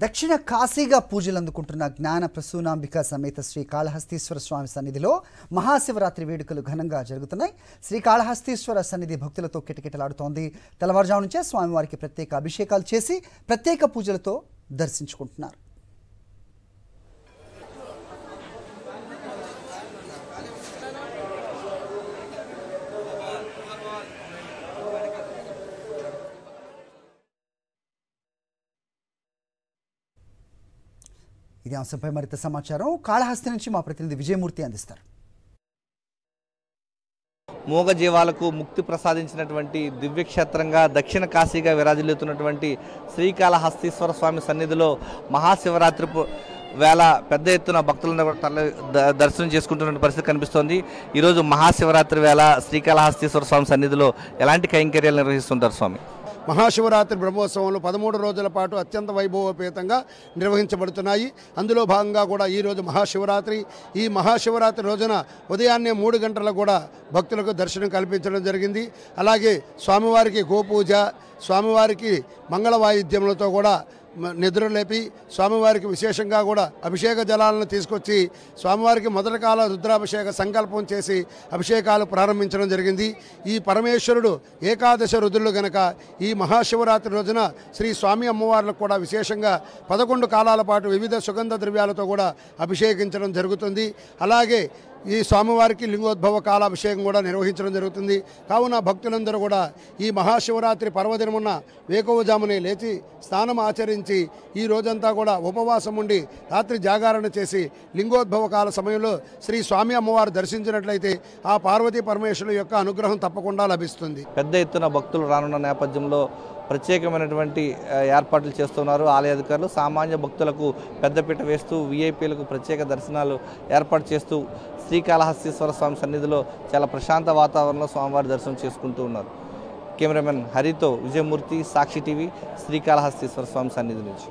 దక్షిణ కాశీగా పూజలు అందుకుంటున్న జ్ఞాన ప్రసూనాంబిక సమేత శ్రీ కాళహస్తీశ్వర స్వామి సన్నిధిలో మహాశివరాత్రి వేడుకలు ఘనంగా జరుగుతున్నాయి. శ్రీ కాళహస్తీశ్వర సన్నిధి భక్తులతో కిటకిటలాడుతోంది. తెల్లవారుజాము నుంచే స్వామివారికి ప్రత్యేక అభిషేకాలు చేసి ప్రత్యేక పూజలతో దర్శించుకుంటున్నారు. ఇదే అంశంపై మరింత సమాచారం కాళహస్తి నుంచి మా ప్రతినిధి విజయమూర్తి అందిస్తారు. మూగ జీవాలకు ముక్తి ప్రసాదించినటువంటి దివ్యక్షేత్రంగా దక్షిణ కాశీగా విరాజిల్లుతున్నటువంటి శ్రీకాళహస్తీశ్వర స్వామి సన్నిధిలో మహాశివరాత్రి వేళ పెద్ద ఎత్తున భక్తులను దర్శనం చేసుకుంటున్న పరిస్థితి కనిపిస్తోంది. ఈరోజు మహాశివరాత్రి వేళ శ్రీకాళహస్తీశ్వర స్వామి సన్నిధిలో ఎలాంటి కైంకర్యాలు నిర్వహిస్తుంటారు స్వామి? మహాశివరాత్రి బ్రహ్మోత్సవంలో 13 రోజుల పాటు అత్యంత వైభవోపేతంగా నిర్వహించబడుతున్నాయి. అందులో భాగంగా కూడా ఈరోజు మహాశివరాత్రి. ఈ మహాశివరాత్రి రోజున ఉదయాన్నే 3 గంటలకు కూడా భక్తులకు దర్శనం కల్పించడం జరిగింది. అలాగే స్వామివారికి గోపూజ, స్వామివారికి మంగళ వాయిద్యములతో కూడా నిద్రలేపి స్వామివారికి విశేషంగా కూడా అభిషేక జలాలను తీసుకొచ్చి స్వామివారికి మొదటి కాల రుద్రాభిషేక సంకల్పం చేసి అభిషేకాలు ప్రారంభించడం జరిగింది. ఈ పరమేశ్వరుడు ఏకాదశ రుద్రులు గనక ఈ మహాశివరాత్రి రోజున శ్రీ స్వామి అమ్మవార్లకు కూడా విశేషంగా 11 కాలాల పాటు వివిధ సుగంధ ద్రవ్యాలతో కూడా అభిషేకించడం జరుగుతుంది. అలాగే ఈ స్వామివారికి లింగోద్భవ కాలాభిషేకం కూడా నిర్వహించడం జరుగుతుంది. కావున భక్తులందరూ కూడా ఈ మహాశివరాత్రి పర్వదినమున్న వేకువజామునే లేచి స్నానం ఆచరించి ఈ రోజంతా కూడా ఉపవాసం ఉండి రాత్రి జాగారణ చేసి లింగోద్భవ కాల సమయంలో శ్రీ స్వామి అమ్మవారు దర్శించినట్లయితే ఆ పార్వతీ పరమేశ్వరుల యొక్క అనుగ్రహం తప్పకుండా లభిస్తుంది. పెద్ద ఎత్తున భక్తులు రానున్న నేపథ్యంలో ప్రత్యేకమైనటువంటి ఏర్పాట్లు చేస్తున్నారు ఆలయ అధికారులు. సామాన్య భక్తులకు పెద్దపీట వేస్తూ వీఐపీలకు ప్రత్యేక దర్శనాలు ఏర్పాటు చేస్తూ శ్రీకాళహస్తీశ్వర స్వామి సన్నిధిలో చాలా ప్రశాంత వాతావరణంలో స్వామివారి దర్శనం చేసుకుంటూ ఉన్నారు. కెమెరామెన్ హరితో విజయమూర్తి, సాక్షి టీవీ, శ్రీకాళహస్తీశ్వర స్వామి సన్నిధి నుంచి.